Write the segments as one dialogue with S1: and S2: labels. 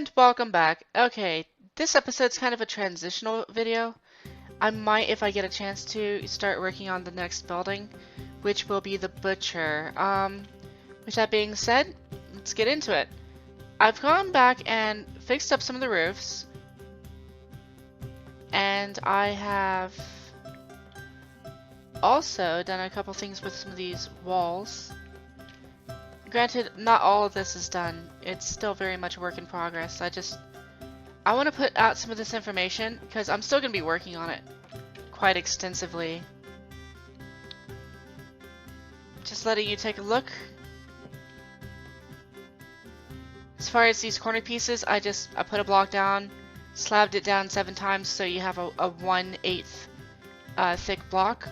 S1: And welcome back. Okay, this episode's kind of a transitional video. I might, if I get a chance to, start working on the next building, which will be the butcher. With that being said, let's get into it. I've gone back and fixed up some of the roofs, and I have also done a couple things with some of these walls. Granted, not all of this is done. It's still very much a work in progress. I want to put out some of this information because I'm still going to be working on it quite extensively. Just letting you take a look. As far as these corner pieces, I put a block down, slabbed it down 7 times so you have a 1/8 thick block.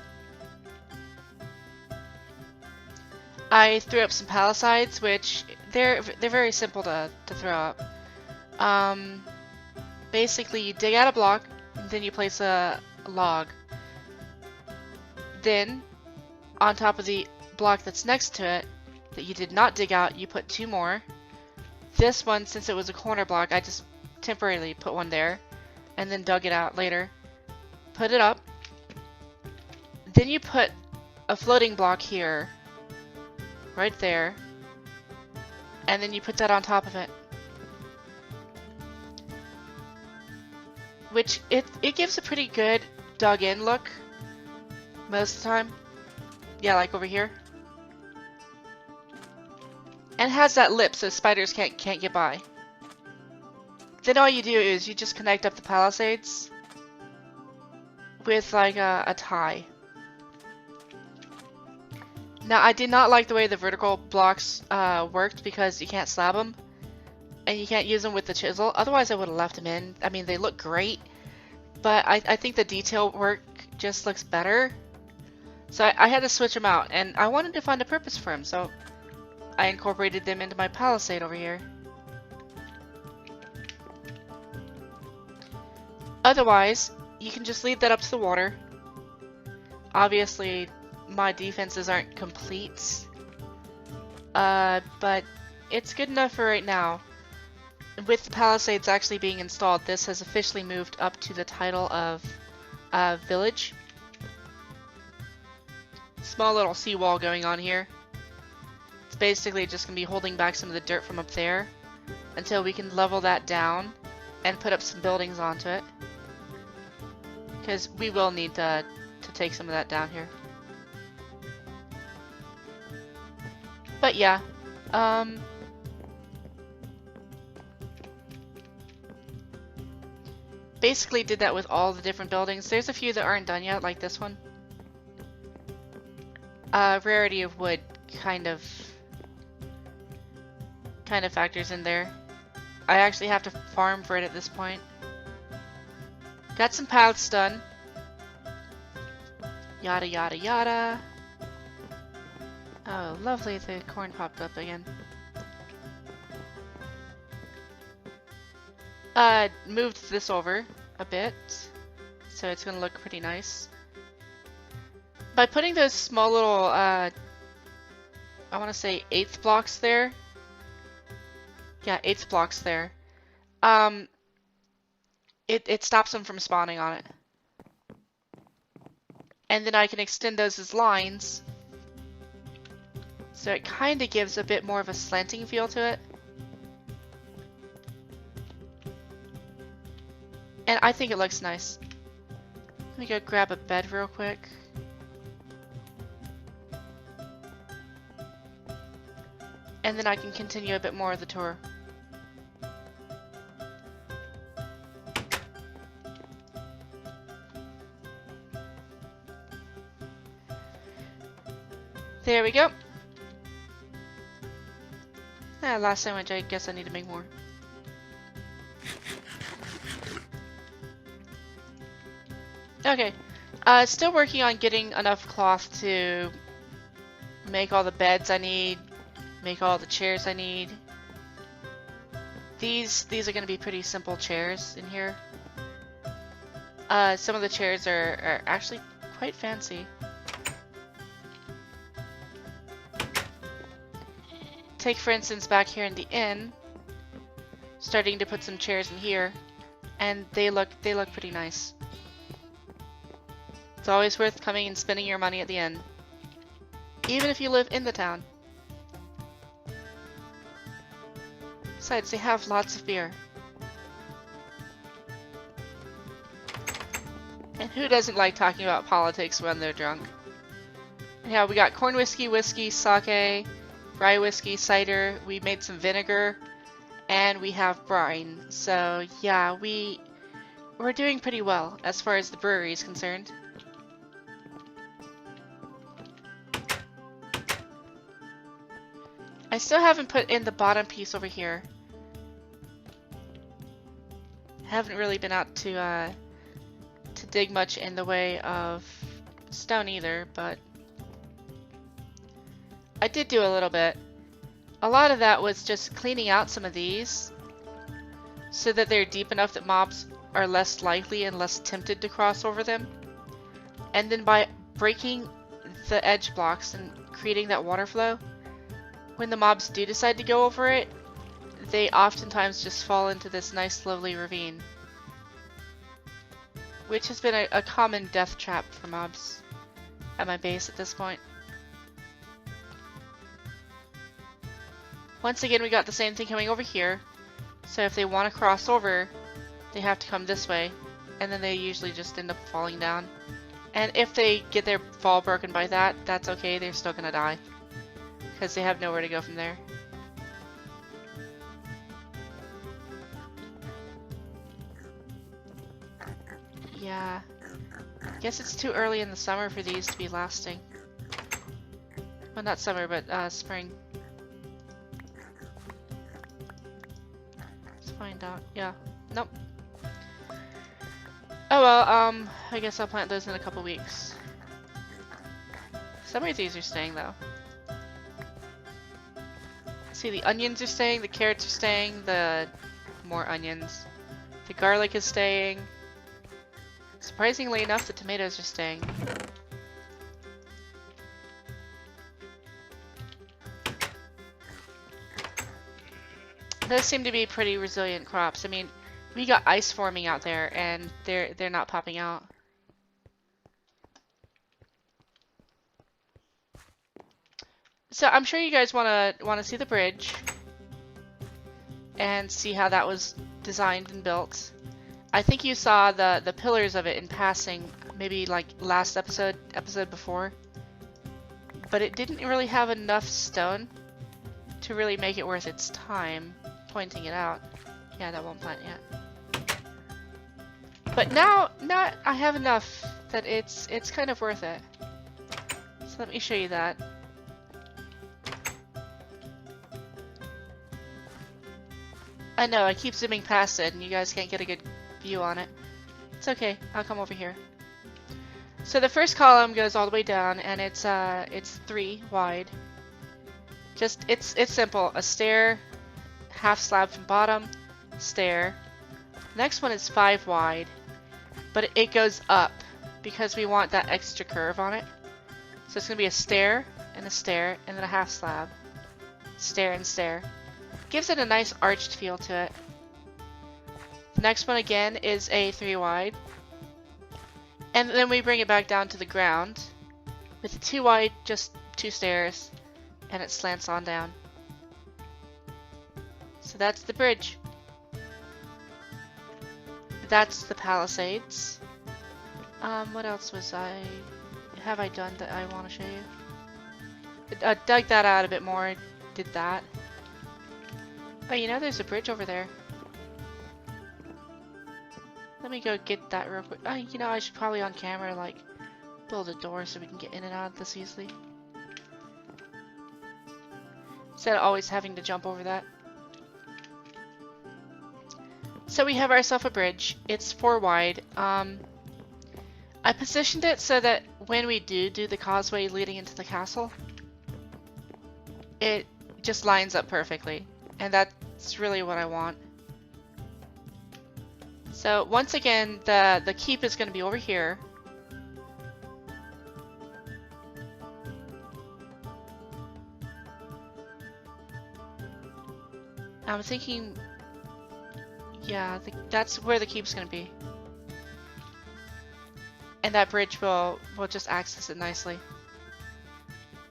S1: I threw up some pallicides, which they're very simple to throw up. Basically, you dig out a block, and then you place a log. Then, on top of the block that's next to it, that you did not dig out, you put 2 more. This one, since it was a corner block, I just temporarily put one there, and then dug it out later. Put it up. Then you put a floating block here, right there, and then you put that on top of it. Which, it gives a pretty good dug-in look, most of the time. Yeah, like over here. And it has that lip so spiders can't get by. Then all you do is you just connect up the palisades with like a tie. Now, I did not like the way the vertical blocks worked because you can't slab them and you can't use them with the chisel. Otherwise, I would have left them in. I mean, they look great, but I think the detail work just looks better. So I had to switch them out, and I wanted to find a purpose for them, so I incorporated them into my palisade over here. Otherwise, you can just leave that up to the water. Obviously, my defenses aren't complete, but it's good enough for right now. With the palisades actually being installed, this has officially moved up to the title of village. Small little seawall going on here. It's basically just going to be holding back some of the dirt from up there until we can level that down and put up some buildings onto it. Because we will need to take some of that down here. But yeah, basically did that with all the different buildings. There's a few that aren't done yet, like this one. Rarity of wood kind of factors in there. I actually have to farm for it at this point. Got some paths done. Yada yada yada. Oh, lovely, the corn popped up again. Moved this over a bit, so it's gonna look pretty nice. By putting those small little, I want to say 1/8 blocks there. Yeah, 1/8 blocks there. It stops them from spawning on it. And then I can extend those as lines. So it kind of gives a bit more of a slanting feel to it. And I think it looks nice. Let me go grab a bed real quick. And then I can continue a bit more of the tour. There we go. Last sandwich, I guess I need to make more. Okay, still working on getting enough cloth to make all the beds I need, make all the chairs I need. These are going to be pretty simple chairs in here. Some of the chairs are actually quite fancy. Take, for instance, back here in the inn, starting to put some chairs in here, and they look pretty nice. It's always worth coming and spending your money at the end, even if you live in the town. Besides, they have lots of beer. And who doesn't like talking about politics when they're drunk? Yeah, we got corn whiskey, sake, rye whiskey, cider. We made some vinegar, and we have brine. So yeah, we're doing pretty well as far as the brewery is concerned. I still haven't put in the bottom piece over here. Haven't really been out to dig much in the way of stone either, but I did do a little bit. A lot of that was just cleaning out some of these so that they're deep enough that mobs are less likely and less tempted to cross over them. And then by breaking the edge blocks and creating that water flow, when the mobs do decide to go over it, they oftentimes just fall into this nice lovely ravine, which has been a common death trap for mobs at my base at this point. Once again, we got the same thing coming over here, so if they want to cross over, they have to come this way, and then they usually just end up falling down. And if they get their fall broken by that, that's okay, they're still gonna die, because they have nowhere to go from there. Yeah, guess it's too early in the summer for these to be lasting. Well, not summer, but spring. Let's find out. Yeah, nope. Oh well, I guess I'll plant those in a couple weeks. Some of these are staying though. See, the onions are staying, the carrots are staying, the more onions. The garlic is staying. Surprisingly enough, the tomatoes are staying. Those seem to be pretty resilient crops. I mean, we got ice forming out there, and they're not popping out. So I'm sure you guys wanna see the bridge and see how that was designed and built. I think you saw the pillars of it in passing, maybe like last episode before, but it didn't really have enough stone to really make it worth its time pointing it out. Yeah, that won't plant yet. But now I have enough that it's kind of worth it. So let me show you that. I know, I keep zooming past it and you guys can't get a good view on it. It's okay, I'll come over here. So the first column goes all the way down, and it's 3 wide. Just it's simple. A stair, half slab from bottom, stair. Next one is 5 wide, but it goes up because we want that extra curve on it. So it's gonna be a stair, and then a half slab. Stair and stair. Gives it a nice arched feel to it. The next one again is a 3 wide. And then we bring it back down to the ground with a 2 wide, just 2 stairs, and it slants on down. So that's the bridge. That's the palisades. What else have I done that I want to show you? I dug that out a bit more, did that. Oh, you know there's a bridge over there. Let me go get that real quick. Oh, you know, I should probably on camera, like, build a door so we can get in and out of this easily. Instead of always having to jump over that. So we have ourselves a bridge. It's 4 wide. I positioned it so that when we do the causeway leading into the castle, it just lines up perfectly. And that's really what I want. So once again, the keep is going to be over here. I'm thinking Yeah, that's where the cube's gonna be. And that bridge will just access it nicely.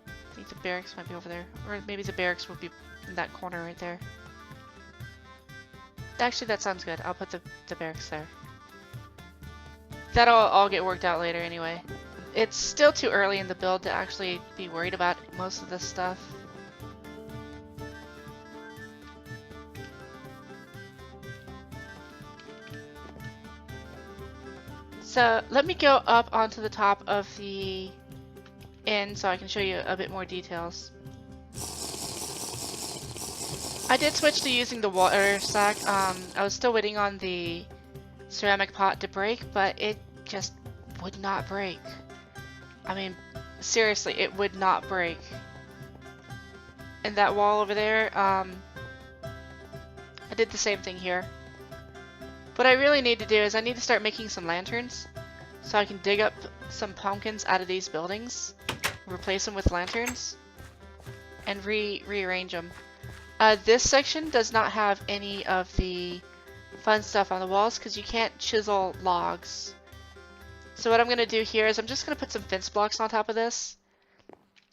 S1: I think the barracks might be over there. Or maybe the barracks will be in that corner right there. Actually, that sounds good. I'll put the barracks there. That'll all get worked out later anyway. It's still too early in the build to actually be worried about most of this stuff. So let me go up onto the top of the inn so I can show you a bit more details. I did switch to using the water sack. I was still waiting on the ceramic pot to break, but it just would not break. I mean, seriously, it would not break. And that wall over there, I did the same thing here. What I really need to do is I need to start making some lanterns so I can dig up some pumpkins out of these buildings, replace them with lanterns, and rearrange them. This section does not have any of the fun stuff on the walls because you can't chisel logs. So what I'm going to do here is I'm just going to put some fence blocks on top of this.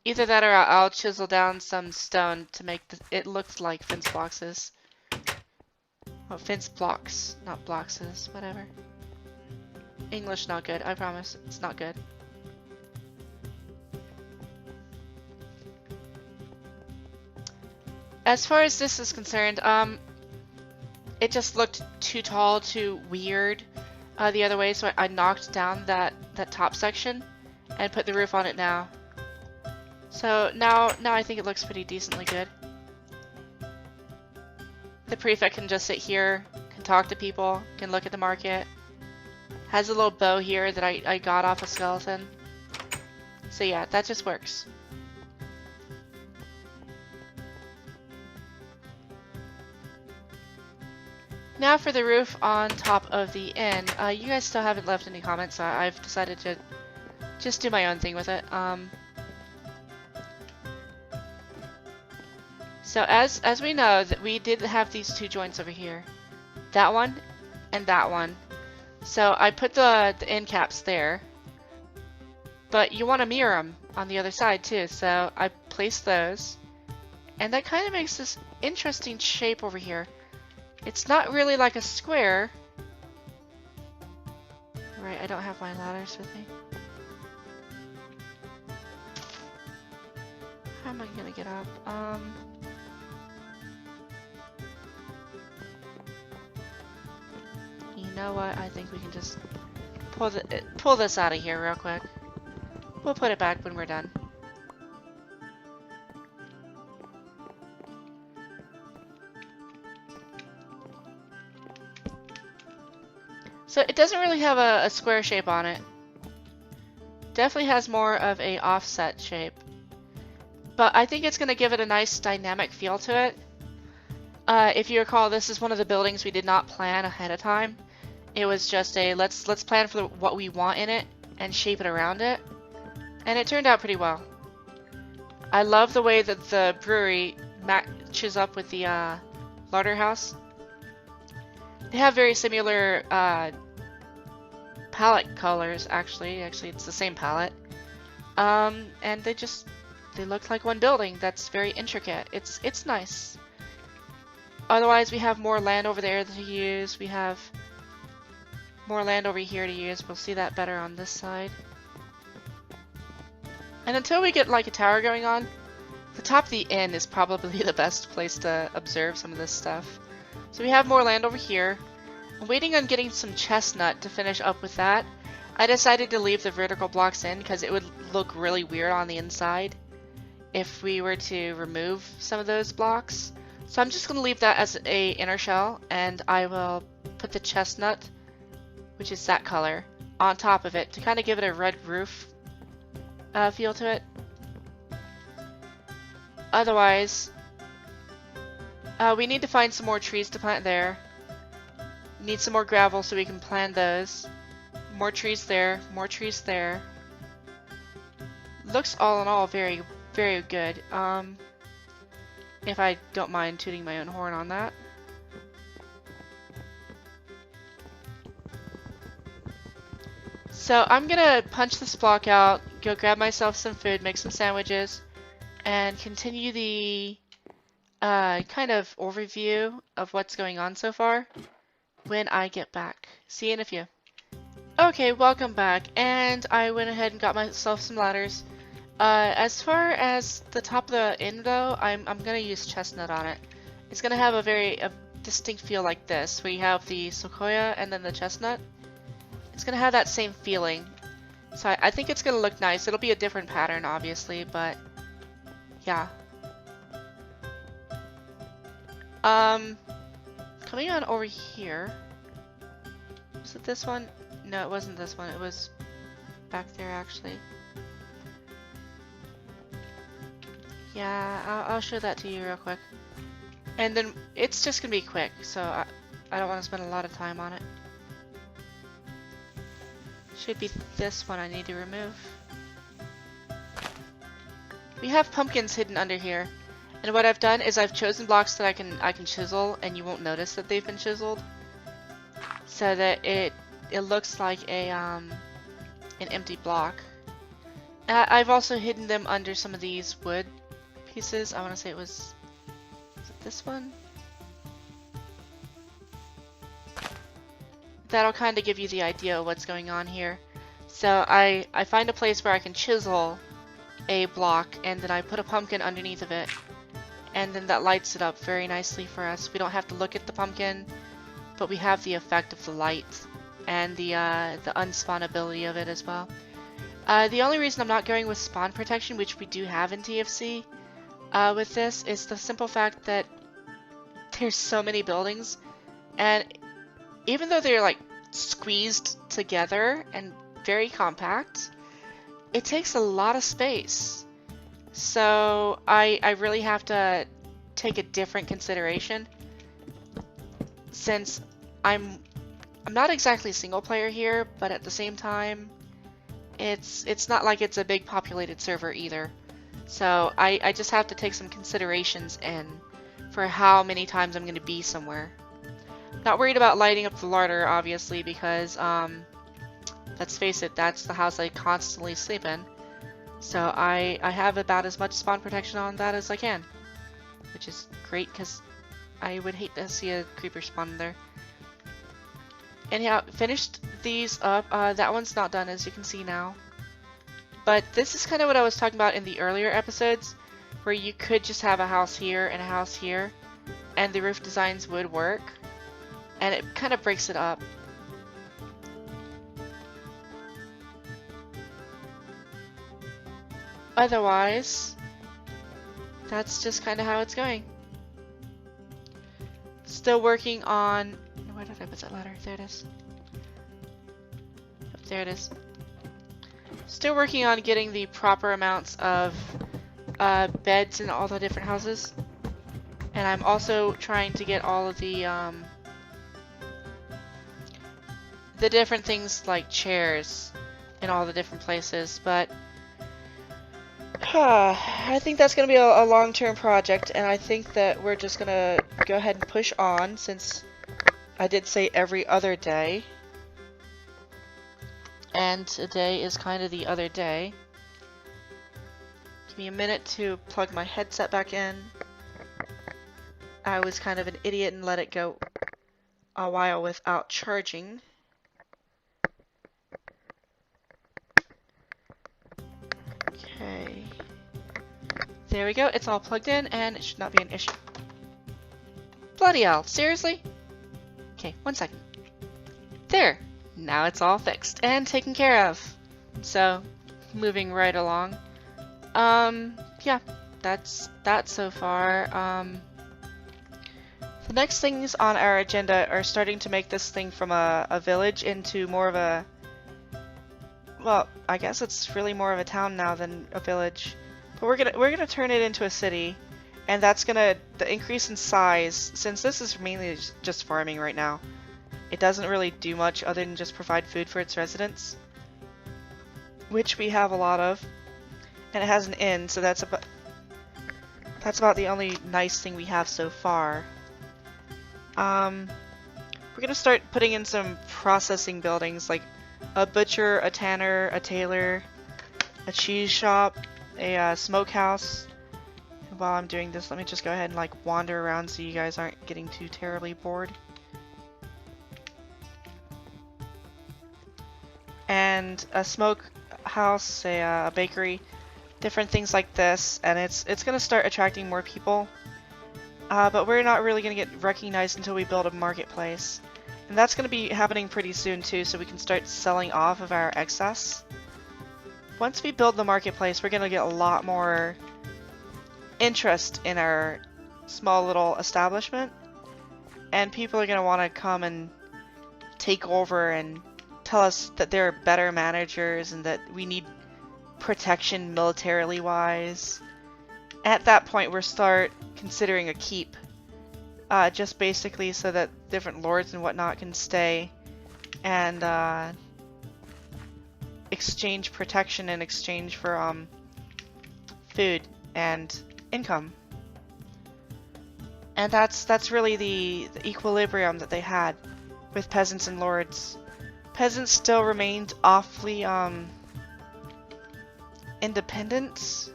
S1: Either that or I'll chisel down some stone to make it look like fence boxes. Oh, fence blocks, not blockses, whatever. English not good, I promise, it's not good. As far as this is concerned, it just looked too tall, too weird the other way, so I knocked down that top section and put the roof on it now. So now I think it looks pretty decently good. The prefect can just sit here, can talk to people, can look at the market. Has a little bow here that I got off a skeleton. So yeah, that just works. Now for the roof on top of the inn. You guys still haven't left any comments, so I've decided to just do my own thing with it. So as we know, that we did have these two joints over here. That one and that one. So I put the end caps there. But you want to mirror them on the other side too, so I placed those. And that kind of makes this interesting shape over here. It's not really like a square. Right, I don't have my ladders with me. How am I gonna get up? You know what? I think we can just pull this out of here real quick. We'll put it back when we're done. So it doesn't really have a square shape on it. Definitely has more of a offset shape. But I think it's going to give it a nice dynamic feel to it. If you recall, this is one of the buildings we did not plan ahead of time. It was just a let's plan for what we want in it and shape it around it. And it turned out pretty well. I love the way that the brewery matches up with the larder house. They have very similar palette colors, actually. Actually, it's the same palette. And they look like one building. That's very intricate. It's nice. Otherwise, we have more land over there to use. We have more land over here to use. We'll see that better on this side. And until we get like a tower going on, the top of the inn is probably the best place to observe some of this stuff. So we have more land over here. I'm waiting on getting some chestnut to finish up with that. I decided to leave the vertical blocks in because it would look really weird on the inside if we were to remove some of those blocks. So I'm just going to leave that as a inner shell, and I will put the chestnut, which is that color, on top of it to kind of give it a red roof feel to it. Otherwise, we need to find some more trees to plant there. Need some more gravel so we can plant those. More trees there, more trees there. Looks all in all very, very good. If I don't mind tooting my own horn on that. So I'm gonna punch this block out, go grab myself some food, make some sandwiches, and continue the kind of overview of what's going on so far when I get back. See you in a few. Okay, welcome back, and I went ahead and got myself some ladders. As far as the top of the inn though, I'm gonna use chestnut on it. It's gonna have a very distinct feel like this, where you have the sequoia and then the chestnut. It's gonna have that same feeling. So I think it's gonna look nice. It'll be a different pattern, obviously, but yeah. Coming on over here. Was it this one? No, it wasn't this one. It was back there, actually. Yeah, I'll show that to you real quick. And then it's just gonna be quick, so I don't want to spend a lot of time on it. Should be this one I need to remove. We have pumpkins hidden under here. And what I've done is I've chosen blocks that I can chisel, and you won't notice that they've been chiseled. So that it looks like a an empty block. I've also hidden them under some of these wood pieces. I want to say was it this one? That'll kind of give you the idea of what's going on here. So I find a place where I can chisel a block, and then I put a pumpkin underneath of it, and then that lights it up very nicely for us. We don't have to look at the pumpkin, but we have the effect of the light and the unspawnability of it as well. The only reason I'm not going with spawn protection, which we do have in TFC with this, is the simple fact that there's so many buildings, and even though they're like squeezed together and very compact, it takes a lot of space. So I really have to take a different consideration, since I'm not exactly single player here, but at the same time it's not like it's a big populated server either. So I just have to take some considerations in for how many times I'm going to be somewhere. Not worried about lighting up the larder, obviously, because let's face it, that's the house I constantly sleep in. So I have about as much spawn protection on that as I can, which is great because I would hate to see a creeper spawn in there. Anyhow, finished these up. That one's not done, as you can see now. But this is kind of what I was talking about in the earlier episodes, where you could just have a house here and a house here, and the roof designs would work, and it kind of breaks it up. Otherwise, that's just kind of how it's going. Still working on... Where did I put that ladder? There it is. Oh, there it is. Still working on getting the proper amounts of beds in all the different houses. And I'm also trying to get all of the different things like chairs in all the different places, but I think that's going to be a long-term project, and I think that we're just going to go ahead and push on, since I did say every other day, and today is kind of the other day. Give me a minute to plug my headset back in. I was kind of an idiot and let it go a while without charging. Okay. There we go, it's all plugged in, and it should not be an issue. Bloody hell, seriously? Okay, 1 second. There! Now it's all fixed and taken care of. So, moving right along. Yeah, that's that so far. The next things on our agenda are starting to make this thing from a village into more of a... Well, I guess it's really more of a town now than a village. But we're gonna turn it into a city, and that's the increase in size, since this is mainly just farming right now. It doesn't really do much other than just provide food for its residents, which we have a lot of, and it has an inn, so that's about the only nice thing we have so far. We're gonna start putting in some processing buildings, like a butcher, a tanner, a tailor, a cheese shop, a smokehouse. And while I'm doing this, let me just go ahead and like wander around so you guys aren't getting too terribly bored. And a smokehouse, a bakery, different things like this, and it's gonna start attracting more people. But we're not really gonna get recognized until we build a marketplace. And that's gonna be happening pretty soon too, so we can start selling off of our excess. Once we build the marketplace, we're gonna get a lot more interest in our small little establishment. And people are gonna wanna come and take over and tell us that they're better managers and that we need protection militarily wise. At that point, we'll start considering a keep, just basically so that different lords and whatnot can stay and exchange protection in exchange for food and income. And that's really the equilibrium that they had with peasants and lords. Peasants still remained awfully independent,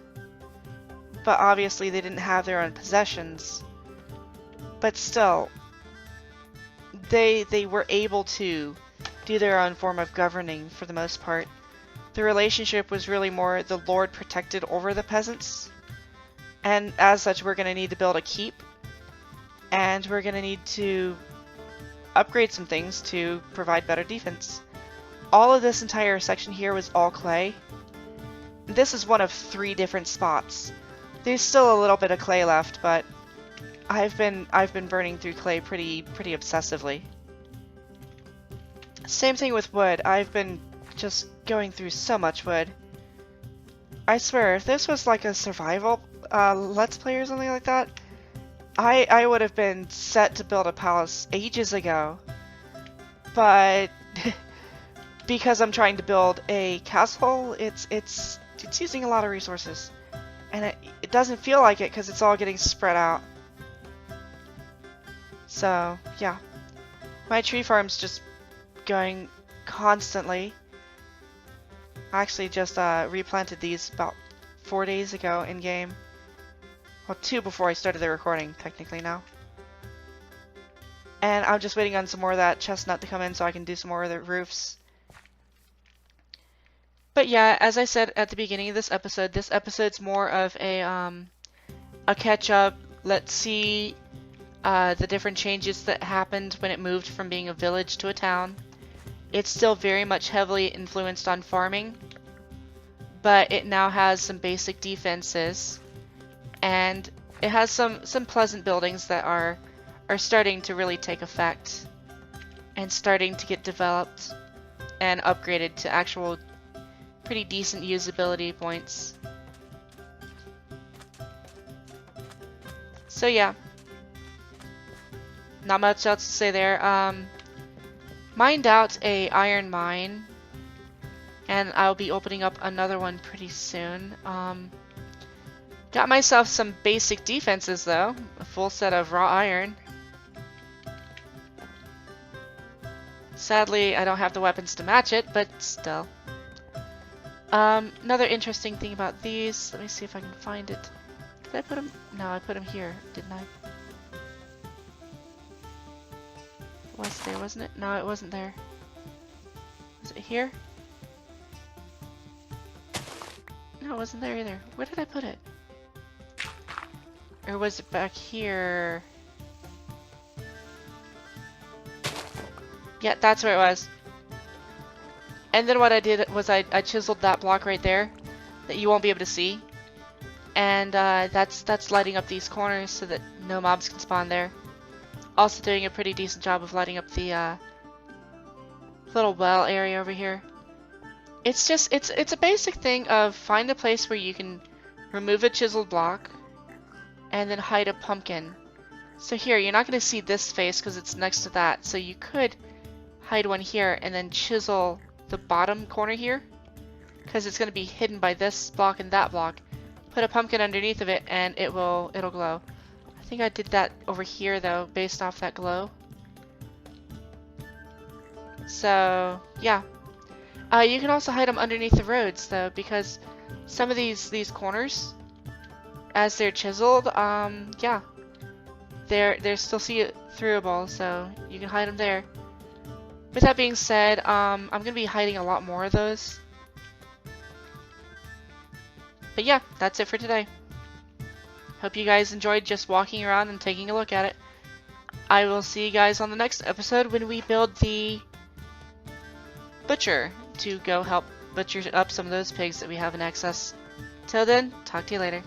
S1: but obviously they didn't have their own possessions. But still, they were able to do their own form of governing for the most part. The relationship was really more the lord protected over the peasants, and as such we're going to need to build a keep, and we're going to need to upgrade some things to provide better defense. All of this entire section here was all clay. This is one of 3 different spots. There's still a little bit of clay left, but I've been burning through clay pretty obsessively. Same thing with wood. I've been just going through so much wood. I swear, if this was like a survival Let's Play or something like that, I would have been set to build a palace ages ago. But because I'm trying to build a castle, it's using a lot of resources. And it doesn't feel like it because it's all getting spread out. So, yeah. My tree farm's just going constantly. I actually just replanted these about 4 days ago in-game. Well, 2 before I started the recording, technically now. And I'm just waiting on some more of that chestnut to come in so I can do some more of the roofs. But yeah, as I said at the beginning of this episode's more of a catch-up. Let's see the different changes that happened when it moved from being a village to a town. It's still very much heavily influenced on farming, but it now has some basic defenses, and it has some pleasant buildings that are starting to really take effect and starting to get developed and upgraded to actual pretty decent usability points. So yeah, not much else to say there. Mined out a iron mine, and I'll be opening up another one pretty soon. Got myself some basic defenses though, a full set of raw iron. Sadly, I don't have the weapons to match it, but still. Another interesting thing about these, let me see if I can find it. Did I put them? No, I put them here, didn't I? It was there, wasn't it? No, it wasn't there. Was it here? No, it wasn't there either. Where did I put it? Or was it back here? Yeah, that's where it was. And then what I did was I chiseled that block right there that you won't be able to see. And that's lighting up these corners so that no mobs can spawn there. Also doing a pretty decent job of lighting up the little well area over here. It's just, it's a basic thing of find a place where you can remove a chiseled block and then hide a pumpkin. So here, you're not going to see this face because it's next to that. So you could hide one here and then chisel the bottom corner here because it's going to be hidden by this block and that block. Put a pumpkin underneath of it and it'll glow. I think I did that over here though, based off that glow. So yeah, You can also hide them underneath the roads though, because some of these corners, as they're chiseled, yeah, they're still see-throughable, so you can hide them there. With that being said, I'm gonna be hiding a lot more of those. But yeah, that's it for today. Hope you guys enjoyed just walking around and taking a look at it. I will see you guys on the next episode when we build the butcher to go help butcher up some of those pigs that we have in excess. Till then, talk to you later.